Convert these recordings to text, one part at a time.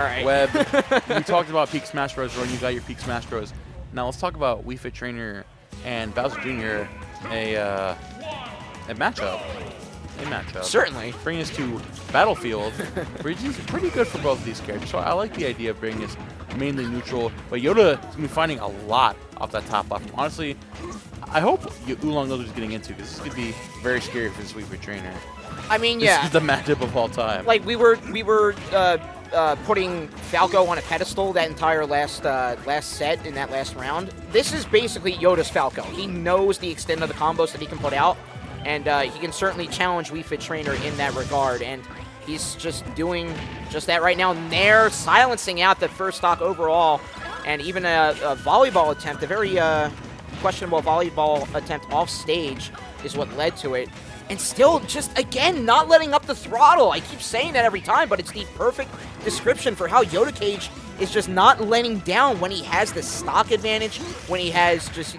All right. Web. We talked about Peak Smash Bros. Ron, you got your Peak Smash Bros. Now let's talk about Wii Fit Trainer and Bowser Jr. A matchup. Certainly. Bringing us to Battlefield, which is pretty good for both of these characters. So I like the idea of bringing us mainly neutral, but Yoda is going to be finding a lot off that top left. Honestly, I hope Oolong knows what he's getting into, because this could be very scary for this Wii Fit Trainer. I mean, yeah. This is the matchup of all time. Like, we were putting Falco on a pedestal that entire last set in that last round. This is basically Yoda's Falco. He knows the extent of the combos that he can put out, and he can certainly challenge Wii Fit Trainer in that regard. And he's just doing just that right now. And they're silencing out the first stock overall, and even a volleyball attempt, a very questionable volleyball attempt off stage is what led to it. And still, just, again, not letting up the throttle. I keep saying that every time, but it's the perfect description for how Yoda Cage is just not letting down when he has the stock advantage, when he has just,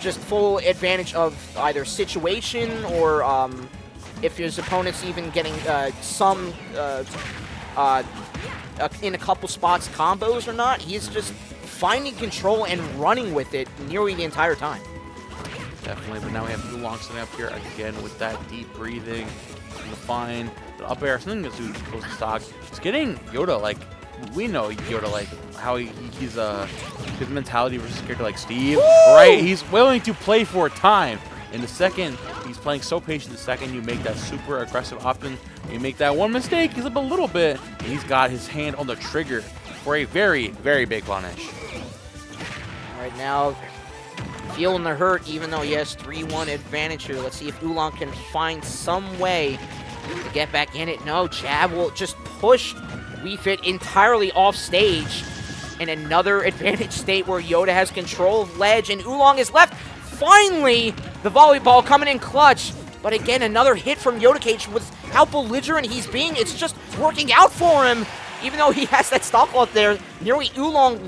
just full advantage of either situation or if his opponent's even getting some, in a couple spots, combos or not. He's just finding control and running with it nearly the entire time. Definitely, but now we have Oolong sitting up here again with that deep breathing, the fine, the up air, something that's close to stock. It's getting Yoda, like, we know Yoda, like, how he's, his mentality versus a character like Steve, right? He's willing to play for time. In the second, he's playing so patient. The second you make that super aggressive often, you make that one mistake, he's up a little bit, and he's got his hand on the trigger for a very, very big punish. Right now, feeling the hurt, even though he has 3-1 advantage here. Let's see if Oolong can find some way to get back in it. No, jab will just push Wii Fit entirely off stage. In another advantage state where Yoda has control of ledge, and Oolong is left. Finally, the volleyball coming in clutch. But again, another hit from Yoda Cage. With how belligerent he's being, it's just working out for him. Even though he has that stock out there, Oolong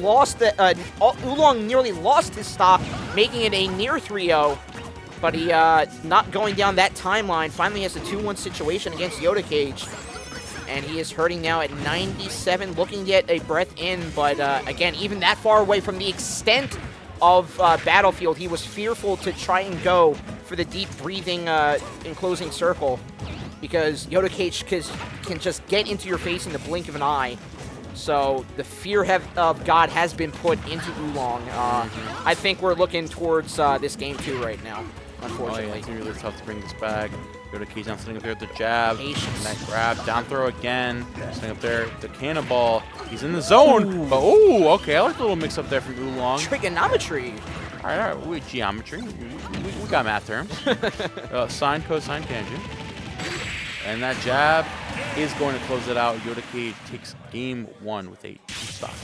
nearly lost his stock, making it a near 3-0. But he not going down that timeline. Finally has a 2-1 situation against Yoda Cage. And he is hurting now at 97, looking to get a breath in. But again, even that far away from the extent of Battlefield, he was fearful to try and go for the deep breathing enclosing circle, because Yoda Cage can just get into your face in the blink of an eye. So the fear of God has been put into Oolong. I think we're looking towards this game 2 right now, unfortunately. Oh, yeah, it's really tough to bring this back. Yoda Cage now sitting up there with the jab. Patience. And that grab, down throw again. Sitting up there, the cannonball. He's in the zone. But, oh, okay, I like the little mix up there from Oolong. Trigonometry. All right, we geometry. We got math terms. Sine, cosine, tangent. And that jab is going to close it out. Yoda Cage takes game 1 with a 2-stock.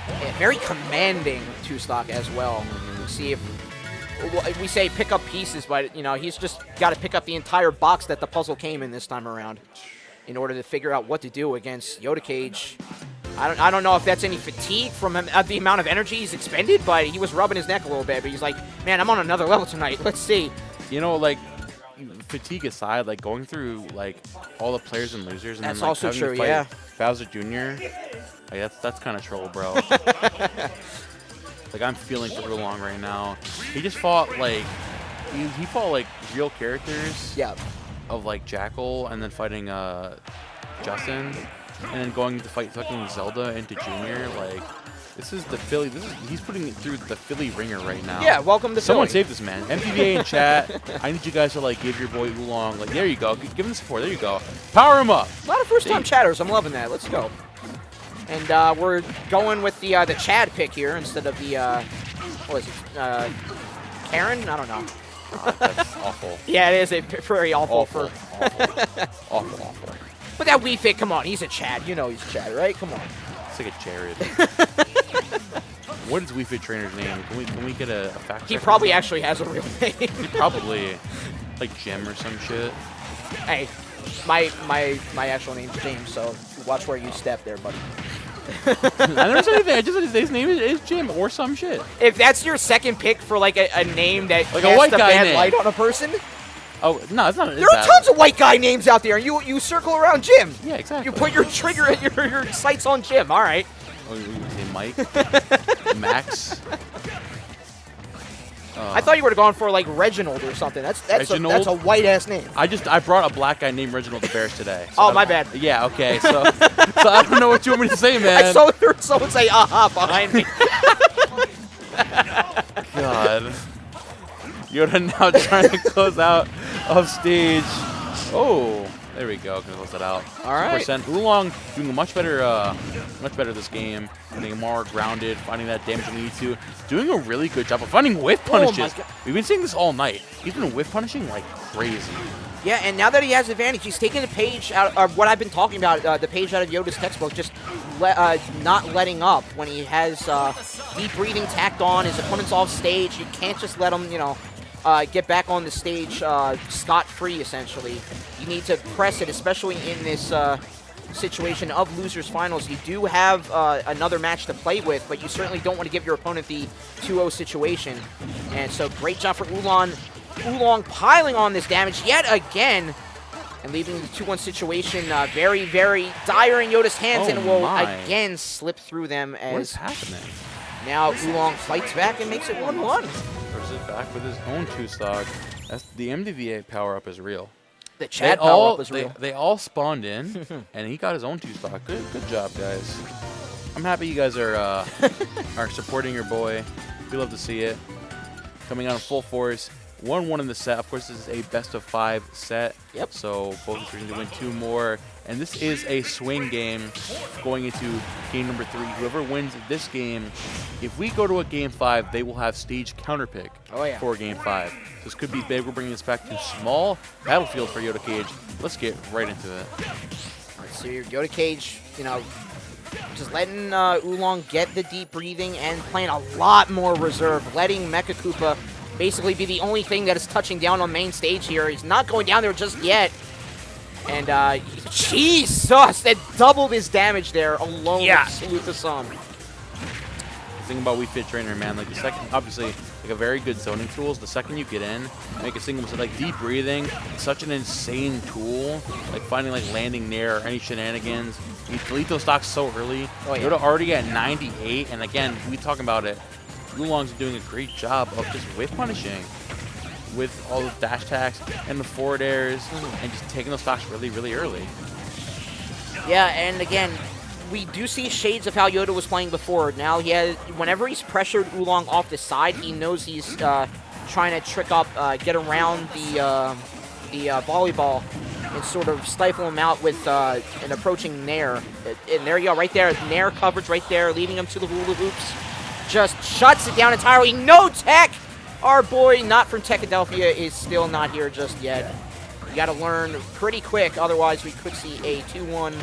Yeah, very commanding 2-stock as well. See if we say pick up pieces, but he's just got to pick up the entire box that the puzzle came in this time around in order to figure out what to do against Yoda Cage. I don't know if that's any fatigue from him, the amount of energy he's expended, but he was rubbing his neck a little bit. But he's like, man, I'm on another level tonight. Let's see. Like, fatigue aside, like going through like all the players and losers, and that's then like, also having true, to fight yeah. Bowser Jr. Like that's kind of troll, bro. Like I'm feeling for Oolong right now. He just fought like he fought like real characters. Yeah. Of like Jackal, and then fighting Justin, and then going to fight fucking Zelda into Junior. Like this is the Philly. He's putting it through the Philly ringer right now. Yeah, welcome to Someone Philly. save this man. MPVA in chat. I need you guys to like give your boy Oolong. Like there you go. Give him the support. There you go. Power him up. A lot of first-time chatters. I'm loving that. Let's go. And we're going with the Chad pick here instead of the what is it? Karen? I don't know. That's awful. Yeah, it is a very awful. Awful. But that Wii Fit, come on, he's a Chad. You know he's a Chad, right? Come on. It's like a Jared. What is Wii Fit Trainer's name? Can we get a fact check? He probably actually has a real name. He probably like Jim or some shit. Hey, my actual name's James, so watch where you step there, buddy. I never said anything. I just said his name is Jim or some shit. If that's your second pick for like a name that like a white casts guy bad name. light on a person, Oh, no, it's not. There are tons of white guy names out there, and you circle around Jim. Yeah, exactly. You put your trigger, your sights on Jim. All right. Oh, you say Mike? Max? I thought you would have gone for like Reginald or something. That's a white ass name. I brought a black guy named Reginald the Bairs today. So oh, my bad. Yeah, okay. So I don't know what you want me to say, man. I saw someone say "aha" behind me. God. Yoda now trying to close out of stage. Oh, there we go. Gonna close that out. All right. 2%. Oolong doing much better this game. Getting more grounded, finding that damage we need to. Doing a really good job of finding whiff punishes. We've been seeing this all night. He's been whiff punishing like crazy. Yeah, and now that he has advantage, he's taking the page out of what I've been talking about, the page out of Yoda's textbook, just not letting up when he has deep breathing tacked on, his opponent's off stage. You can't just let him, get back on the stage scot-free, essentially. You need to press it, especially in this situation of losers finals. You do have another match to play with, but you certainly don't want to give your opponent the 2-0 situation. And so great job for Oolong. Oolong piling on this damage yet again and leaving the 2-1 situation very, very dire in Yoda's hands, and will again slip through them. As what is happening? Now Oolong fights back and makes it 1-1. Versus back with his own 2-stock. That's the MDVA power-up is real. The Chad power-up is real. They all spawned in, and he got his own 2-stock. Good job, guys. I'm happy you guys are are supporting your boy. We love to see it. Coming out in full force. 1-1 in the set. Of course, this is a best-of-5 set. Yep. So both of us are going to win 2 more. And this is a swing game going into game number 3. Whoever wins this game, if we go to a game 5, they will have stage counterpick for game 5. So this could be big. We're bringing this back to small battlefield for Yoda Cage. Let's get right into it. All right, so your Yoda Cage, just letting Oolong get the deep breathing and playing a lot more reserve, letting Mecha Koopa basically be the only thing that is touching down on main stage here. He's not going down there just yet. And, Jesus, that doubled his damage there alone. Yeah. Salute the sun. The thing about Wii Fit Trainer, man, like the second, obviously, like a very good zoning tool is the second you get in, make a single mistake, like deep breathing, such an insane tool. Like finding like landing near or any shenanigans. You delete those stocks so early. Oh, yeah. Yoda already at 98, and again, we talking about it. Oolong's doing a great job of just whiff punishing with all the dash attacks and the forward airs and just taking those stocks really, really early. Yeah, and again, we do see shades of how Yoda was playing before. Now he has, whenever he's pressured Oolong off the side, he knows he's trying to trick up, get around the volleyball and sort of stifle him out with an approaching nair. And there you go, right there, nair coverage right there, leading him to the hula hoops. Just shuts it down entirely. No tech! Our boy, not from Techadelphia, is still not here just yet. You got to learn pretty quick, otherwise we could see a 2-1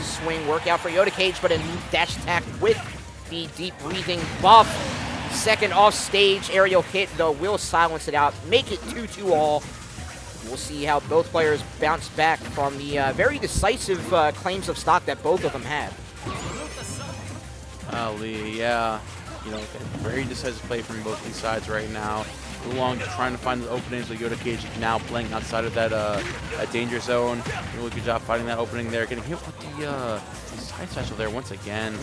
swing workout for Yoda Cage, but a dash attack with the deep breathing buff. Second off stage aerial hit, though, will silence it out, make it 2-2 all. We'll see how both players bounce back from the very decisive claims of stock that both of them have. Ali, yeah. Very decisive play from both these sides right now. Oolong just trying to find the openings with Yoda Cage now playing outside of that danger zone. Really good job finding that opening there. Getting hit with the side special there once again.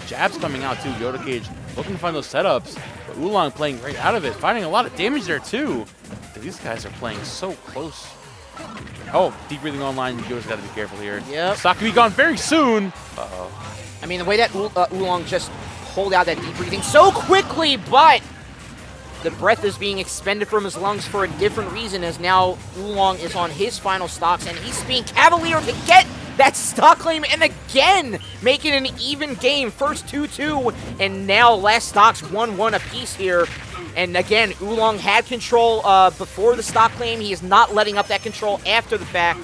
Jabs coming out too. Yoda Cage looking to find those setups. But Oolong playing right out of it. Finding a lot of damage there too. These guys are playing so close. Oh, deep breathing online. Yoda's got to be careful here. Yep. Stock can be gone very soon. Uh-oh. I mean, the way that Oolong just pulled out that deep breathing so quickly, but the breath is being expended from his lungs for a different reason, as now Oolong is on his final stocks, and he's being cavalier to get that stock claim, and again, making an even game. First 2-2, and now last stocks 1-1 apiece here. And again, Oolong had control before the stock claim. He is not letting up that control after the fact.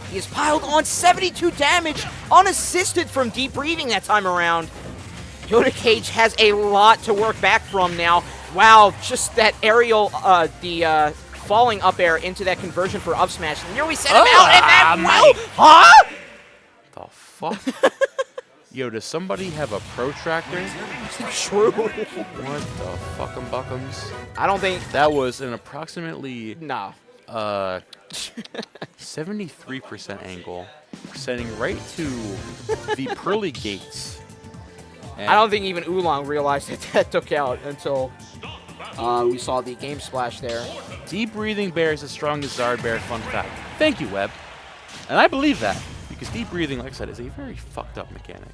He has piled on 72 damage, unassisted from deep breathing that time around. Yoda Cage has a lot to work back from now. Wow, just that aerial, the falling up air into that conversion for up smash. Nearly set him out, and that huh? The fuck? Yo, does somebody have a protractor? True. What the fuck'em buck'ems? I don't think that was an approximately no 73% angle, sending right to the pearly gates. And I don't think even Oolong realized that that took out until we saw the game splash there. Deep breathing bear is as strong as Zard bear. Fun fact. Thank you, Webb. And I believe that because deep breathing, like I said, is a very fucked up mechanic.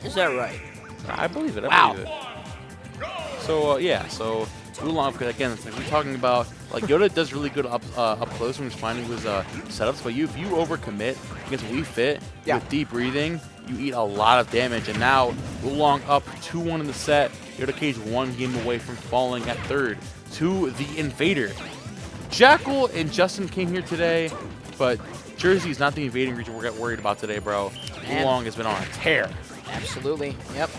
Is that right? I believe it. I Wow. believe it. So yeah, so Oolong, because again, it's like we're talking about, like Yoda does really good up close when he's finding his setups, but if you overcommit against Wii Fit with deep breathing, you eat a lot of damage. And now Oolong up 2-1 in the set. Yoda Cage 1 game away from falling at third to the Invader. Jackal and Justin came here today, but Jersey is not the invading region we're getting worried about today, bro. Oolong has been on a tear. Absolutely. Yep.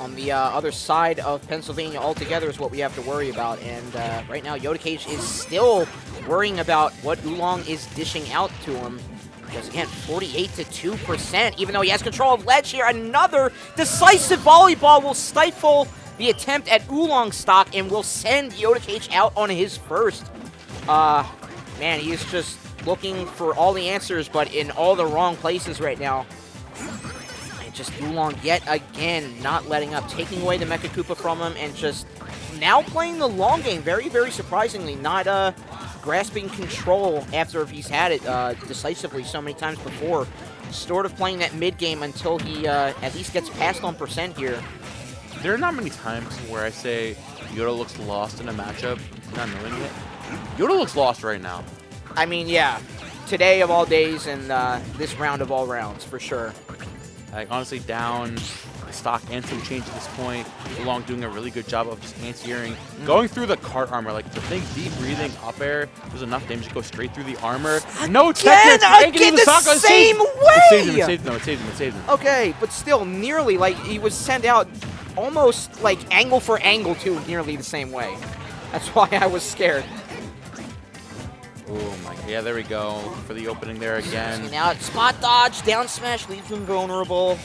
On the other side of Pennsylvania altogether is what we have to worry about. And right now, Yoda Cage is still worrying about what Oolong is dishing out to him. Because again, 48 to 2%, even though he has control of ledge here. Another decisive volleyball will stifle the attempt at Oolong stock and will send Yoda Cage out on his first. Man, he is just looking for all the answers, but in all the wrong places right now. Just Oolong yet again not letting up, taking away the Mecha Koopa from him, and just now playing the long game. Very, very surprisingly, not grasping control after he's had it decisively so many times before. Sort of playing that mid game until he at least gets passed on percent here. There are not many times where I say Yoda looks lost in a matchup, not knowing it. Yoda looks lost right now. I mean, yeah, today of all days and this round of all rounds for sure. Like, honestly, down stock and some change at this point. Oolong doing a really good job of just anti-airing. Going through the cart armor. Like, the thing, deep breathing up air, there's enough damage to go straight through the armor. No tech. Again, the same way! It saved him. Okay, but still, nearly, like, he was sent out almost, like, angle for angle, too, nearly the same way. That's why I was scared. Oh my god, yeah, there we go for the opening there again. Now spot dodge, down smash, leaves him vulnerable.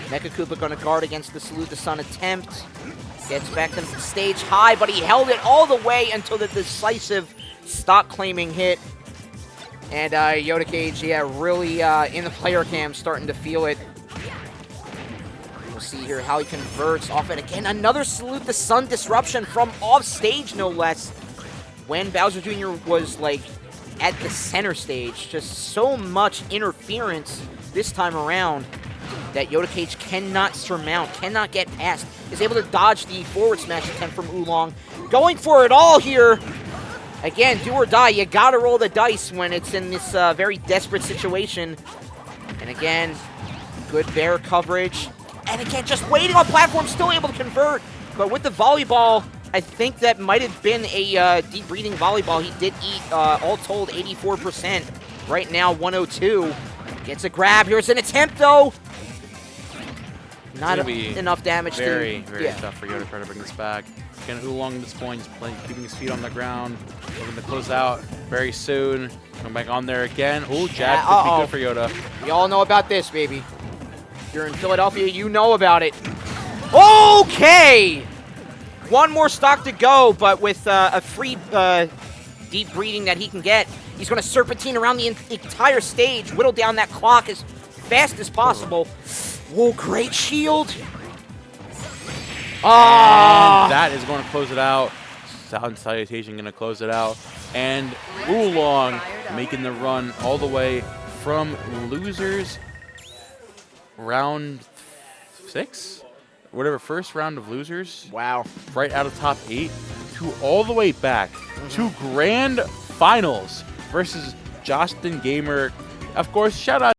Mecha Koopa gonna guard against the Salute the Sun attempt. Gets back to stage high, but he held it all the way until the decisive stock claiming hit. And Yoda Cage, yeah, really in the player cam, starting to feel it. We'll see here how he converts off it again. Another Salute the Sun disruption from off stage, no less. When Bowser Jr. was like at the center stage, just so much interference this time around that Yoda Cage cannot surmount, cannot get past. Is able to dodge the forward smash attempt from Oolong. Going for it all here. Again, do or die. You gotta roll the dice when it's in this very desperate situation. And again, good bear coverage. And again, just waiting on platform, still able to convert. But with the volleyball, I think that might have been a deep breathing volleyball. He did eat, all told, 84%. Right now, 102. Gets a grab. Here's an attempt, though. Not enough damage. Very tough for Yoda to try to bring this back. Again, Oolong at this point is keeping his feet on the ground. Looking to close out very soon. Come back on there again. Oh, jab could be good for Yoda. We all know about this, baby. If you're in Philadelphia, you know about it. Okay! One more stock to go, but with a free deep breathing that he can get, he's going to serpentine around the entire stage, whittle down that clock as fast as possible. Whoa, great shield. And that is going to close it out. Sound Salutation going to close it out. And Oolong making the run all the way from losers round 6? Whatever, first round of losers. Wow. Right out of top 8 to all the way back to grand finals versus Justin Gamer. Of course, shout out